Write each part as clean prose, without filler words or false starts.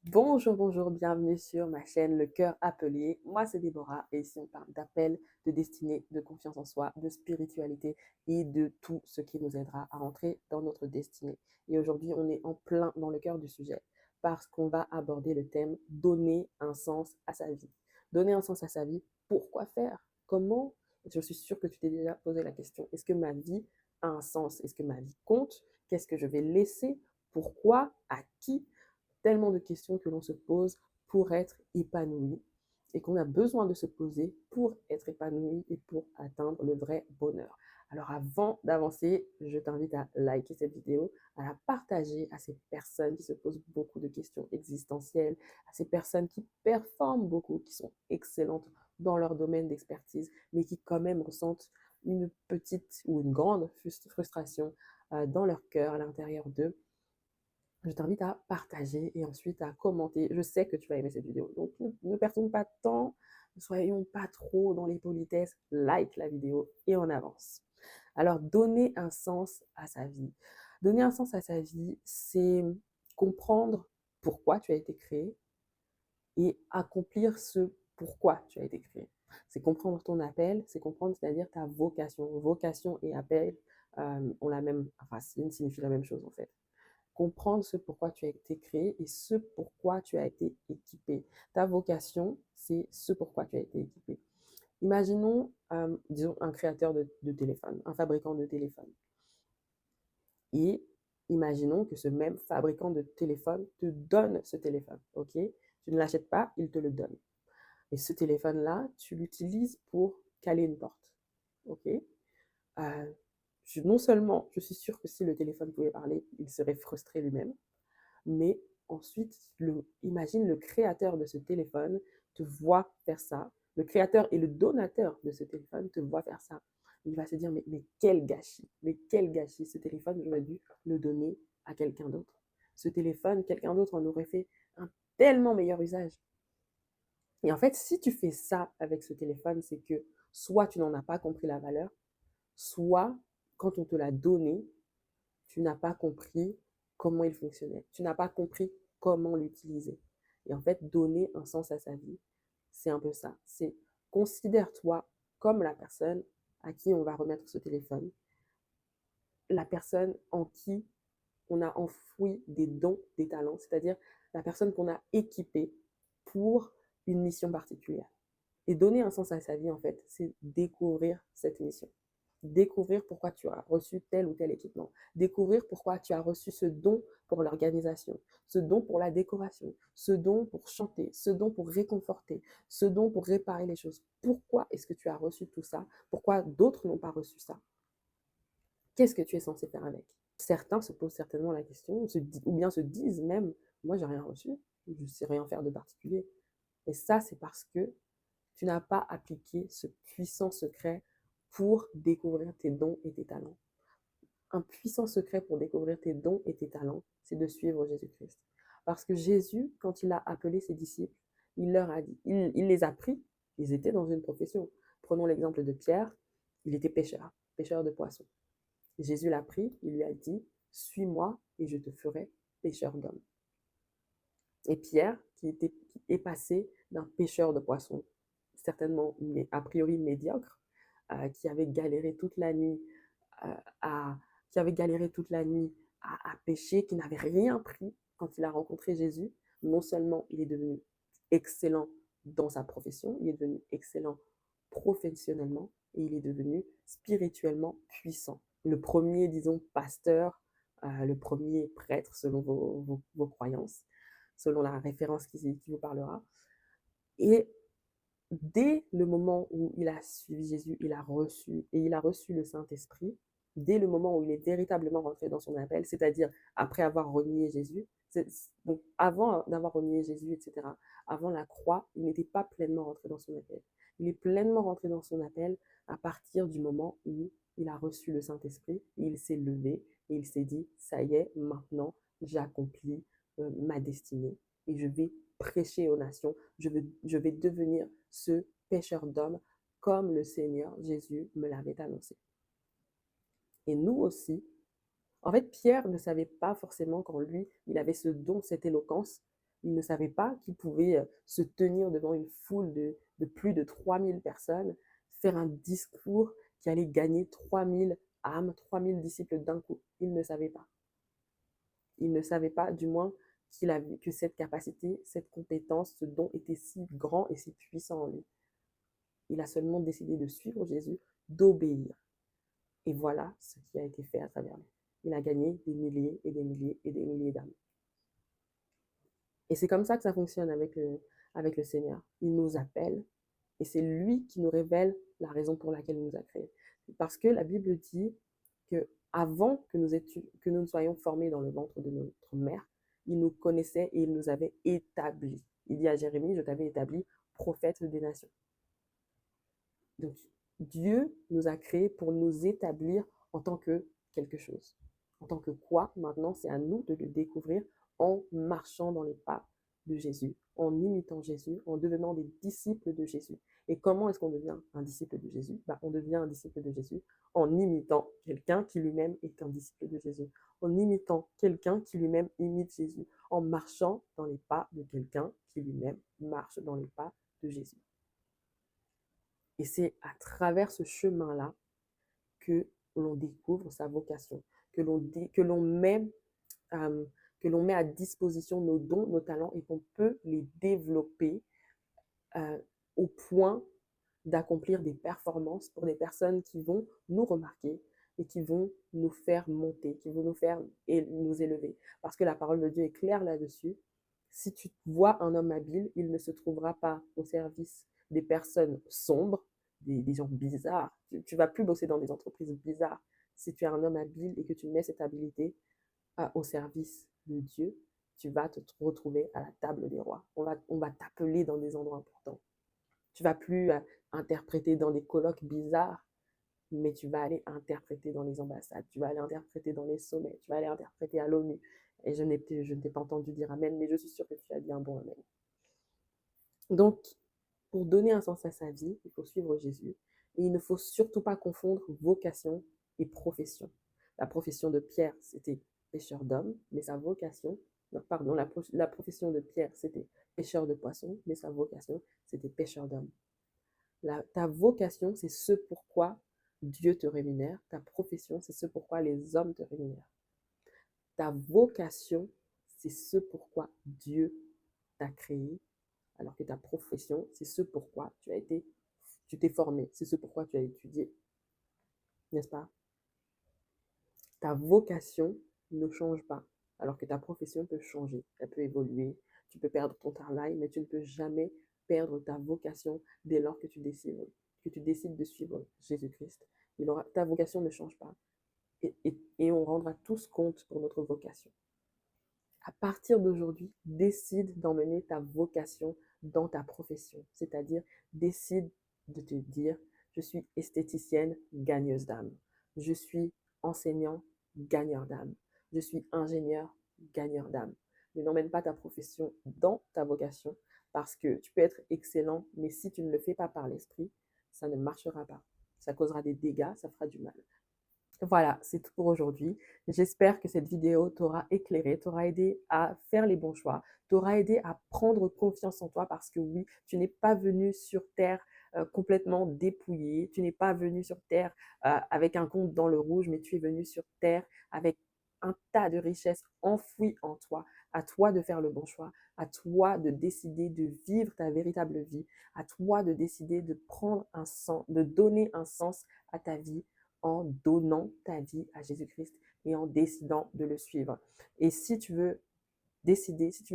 Bonjour, bonjour, bienvenue sur ma chaîne Le Cœur Appelé. Moi, c'est Déborah et ici, on parle d'appel, de destinée, de confiance en soi, de spiritualité et de tout ce qui nous aidera à entrer dans notre destinée. Et aujourd'hui, on est en plein dans le cœur du sujet parce qu'on va aborder le thème donner un sens à sa vie. Donner un sens à sa vie, pourquoi faire? Comment? Je suis sûre que tu t'es déjà posé la question. Est-ce que ma vie a un sens? Est-ce que ma vie compte? Qu'est-ce que je vais laisser? Pourquoi? À qui? Tellement de questions que l'on se pose pour être épanoui et qu'on a besoin de se poser pour être épanoui et pour atteindre le vrai bonheur. Alors avant d'avancer, je t'invite à liker cette vidéo, à la partager à ces personnes qui se posent beaucoup de questions existentielles, à ces personnes qui performent beaucoup, qui sont excellentes dans leur domaine d'expertise, mais qui quand même ressentent une petite ou une grande frustration dans leur cœur, à l'intérieur d'eux, je t'invite à partager et ensuite à commenter. Je sais que tu vas aimer cette vidéo. Donc, ne perdons pas de temps, ne soyons pas trop dans les politesses. Like la vidéo et on avance. Alors, donner un sens à sa vie. Donner un sens à sa vie, c'est comprendre pourquoi tu as été créé et accomplir ce pourquoi tu as été créé. C'est comprendre ton appel, c'est comprendre, c'est-à-dire ta vocation. Vocation et appel ont la même racine, signifient la même chose en fait. Comprendre ce pourquoi tu as été créé et ce pourquoi tu as été équipé. Ta vocation, c'est ce pourquoi tu as été équipé. Imaginons, disons, un créateur de téléphone, un fabricant de téléphone. Et imaginons que ce même fabricant de téléphone te donne ce téléphone, ok? Tu ne l'achètes pas, il te le donne. Et ce téléphone-là, tu l'utilises pour caler une porte, ok? Non seulement, je suis sûre que si le téléphone pouvait parler, il serait frustré lui-même, mais ensuite, imagine le créateur de ce téléphone te voit faire ça. Le créateur et le donateur de ce téléphone te voient faire ça. Il va se dire, mais quel gâchis, ce téléphone, j'aurais dû le donner à quelqu'un d'autre. Ce téléphone, quelqu'un d'autre en aurait fait un tellement meilleur usage. Et en fait, si tu fais ça avec ce téléphone, c'est que soit tu n'en as pas compris la valeur, soit quand on te l'a donné, tu n'as pas compris comment il fonctionnait. Tu n'as pas compris comment l'utiliser. Et en fait, donner un sens à sa vie, c'est un peu ça. C'est considère-toi comme la personne à qui on va remettre ce téléphone, la personne en qui on a enfoui des dons, des talents, c'est-à-dire la personne qu'on a équipée pour une mission particulière. Et donner un sens à sa vie, en fait, c'est découvrir cette mission. Découvrir pourquoi tu as reçu tel ou tel équipement. Découvrir pourquoi tu as reçu ce don pour l'organisation, ce don pour la décoration, ce don pour chanter, ce don pour réconforter, ce don pour réparer les choses. Pourquoi est-ce que tu as reçu tout ça? Pourquoi d'autres n'ont pas reçu ça? Qu'est-ce que tu es censé faire avec? Certains se posent certainement la question, ou bien se disent même, moi j'ai rien reçu, je ne sais rien faire de particulier. Et ça, c'est parce que tu n'as pas appliqué ce puissant secret pour découvrir tes dons et tes talents. Un puissant secret pour découvrir tes dons et tes talents, c'est de suivre Jésus-Christ. Parce que Jésus, quand il a appelé ses disciples, il leur a dit, il les a pris, ils étaient dans une profession. Prenons l'exemple de Pierre, il était pêcheur, pêcheur de poissons. Jésus l'a pris, il lui a dit, suis-moi et je te ferai pêcheur d'hommes. Et Pierre, qui est passé d'un pêcheur de poissons, certainement a priori médiocre, qui avait galéré toute la nuit euh, à, qui avait galéré toute la nuit à pêcher, qui n'avait rien pris quand il a rencontré Jésus, non seulement il est devenu excellent dans sa profession, il est devenu excellent professionnellement et il est devenu spirituellement puissant. Le premier, disons, pasteur, le premier prêtre selon vos croyances, selon la référence qui vous parlera. Et dès le moment où il a suivi Jésus, il a reçu le Saint-Esprit, dès le moment où il est véritablement rentré dans son appel, c'est-à-dire après avoir renié Jésus, donc avant d'avoir renié Jésus, etc., avant la croix, il n'était pas pleinement rentré dans son appel. Il est pleinement rentré dans son appel à partir du moment où il a reçu le Saint-Esprit, il s'est levé et il s'est dit, ça y est, maintenant, j'accomplis ma destinée et je vais prêcher aux nations, je vais devenir ce pêcheur d'hommes comme le Seigneur Jésus me l'avait annoncé. Et nous aussi, en fait, Pierre ne savait pas forcément quand lui, il avait ce don, cette éloquence, Il ne savait pas qu'il pouvait se tenir devant une foule de plus de 3000 personnes, faire un discours qui allait gagner 3000 âmes, 3000 disciples d'un coup. Il ne savait pas. Il ne savait pas, du moins, que cette capacité, cette compétence, ce don était si grand et si puissant en lui. Il a seulement décidé de suivre Jésus, d'obéir. Et voilà ce qui a été fait à travers lui. Il a gagné des milliers et des milliers et des milliers d'âmes. Et c'est comme ça que ça fonctionne avec le Seigneur. Il nous appelle et c'est lui qui nous révèle la raison pour laquelle il nous a créés. Parce que la Bible dit que avant que nous soyons formés dans le ventre de notre mère, il nous connaissait et il nous avait établis. Il dit à Jérémie, je t'avais établi prophète des nations. Donc, Dieu nous a créés pour nous établir en tant que quelque chose. En tant que quoi? Maintenant, c'est à nous de le découvrir en marchant dans les pas de Jésus, en imitant Jésus, en devenant des disciples de Jésus. Et comment est-ce qu'on devient un disciple de Jésus? On devient un disciple de Jésus en imitant quelqu'un qui lui-même est un disciple de Jésus, en imitant quelqu'un qui lui-même imite Jésus, en marchant dans les pas de quelqu'un qui lui-même marche dans les pas de Jésus. Et c'est à travers ce chemin-là que l'on découvre sa vocation, que l'on met à disposition nos dons, nos talents et qu'on peut les développer au point d'accomplir des performances pour des personnes qui vont nous remarquer et qui vont nous faire monter, qui vont nous élever. Parce que la parole de Dieu est claire là-dessus. Si tu vois un homme habile, il ne se trouvera pas au service des personnes sombres, des gens bizarres. Tu vas plus bosser dans des entreprises bizarres. Si tu es un homme habile et que tu mets cette habileté au service de Dieu, tu vas te retrouver à la table des rois. On va t'appeler dans des endroits importants. Tu vas plus interpréter dans des colloques bizarres, mais tu vas aller interpréter dans les ambassades, tu vas aller interpréter dans les sommets, tu vas aller interpréter à l'ONU. Et je ne t'ai pas entendu dire amen, mais je suis sûre que tu as dit un bon amen. Donc, pour donner un sens à sa vie, il faut suivre Jésus. Et il ne faut surtout pas confondre vocation et profession. La profession de Pierre, c'était pêcheur d'hommes, mais sa vocation, la profession de Pierre, c'était pêcheur de poissons, mais sa vocation, c'était pêcheur d'hommes. Ta vocation, c'est ce pourquoi Dieu te rémunère. Ta profession, c'est ce pourquoi les hommes te rémunèrent. Ta vocation, c'est ce pourquoi Dieu t'a créé, alors que ta profession, c'est ce pourquoi tu t'es formé, c'est ce pourquoi tu as étudié. N'est-ce pas? Ta vocation ne change pas, alors que ta profession peut changer, elle peut évoluer. Tu peux perdre ton travail, mais tu ne peux jamais perdre ta vocation dès lors que tu décides de suivre Jésus-Christ. Ta vocation ne change pas. Et on rendra tous compte pour notre vocation. À partir d'aujourd'hui, décide d'emmener ta vocation dans ta profession. C'est-à-dire, décide de te dire, je suis esthéticienne, gagneuse d'âme. Je suis enseignant, gagneur d'âme. Je suis ingénieur, gagneur d'âme. Ne n'emmène pas ta profession dans ta vocation parce que tu peux être excellent, mais si tu ne le fais pas par l'esprit, ça ne marchera pas. Ça causera des dégâts, ça fera du mal. Voilà, c'est tout pour aujourd'hui. J'espère que cette vidéo t'aura éclairé, t'aura aidé à faire les bons choix, t'aura aidé à prendre confiance en toi parce que oui, tu n'es pas venu sur Terre complètement dépouillé, tu n'es pas venu sur Terre avec un compte dans le rouge, mais tu es venu sur Terre avec un tas de richesses enfouies en toi. À toi de faire le bon choix, à toi de décider de vivre ta véritable vie, à toi de décider de prendre un sens, de donner un sens à ta vie, en donnant ta vie à Jésus-Christ et en décidant de le suivre. Et si tu veux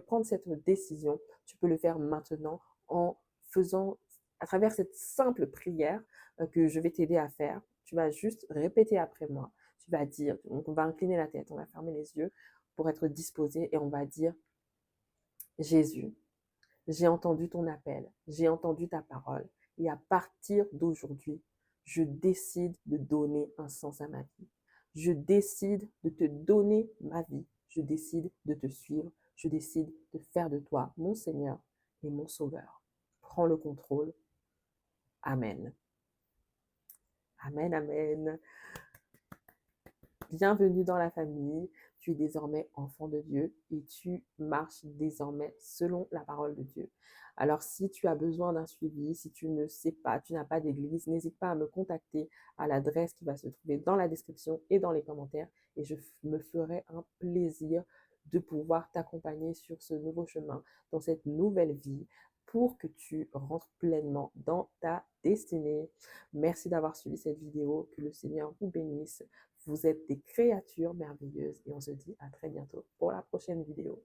prendre cette décision, tu peux le faire maintenant en faisant, à travers cette simple prière que je vais t'aider à faire. Tu vas juste répéter après moi. Tu vas dire, donc on va incliner la tête, on va fermer les yeux pour être disposé et on va dire, Jésus, j'ai entendu ton appel, j'ai entendu ta parole et à partir d'aujourd'hui, je décide de donner un sens à ma vie. Je décide de te donner ma vie. Je décide de te suivre. Je décide de faire de toi mon Seigneur et mon Sauveur. Prends le contrôle. Amen. Amen, amen. Bienvenue dans la famille. tu es désormais enfant de Dieu et tu marches désormais selon la parole de Dieu. Alors, si tu as besoin d'un suivi, si tu ne sais pas, tu n'as pas d'église, n'hésite pas à me contacter à l'adresse qui va se trouver dans la description et dans les commentaires et je me ferai un plaisir de pouvoir t'accompagner sur ce nouveau chemin, dans cette nouvelle vie, pour que tu rentres pleinement dans ta destinée. Merci d'avoir suivi cette vidéo. Que le Seigneur vous bénisse. Vous êtes des créatures merveilleuses et on se dit à très bientôt pour la prochaine vidéo.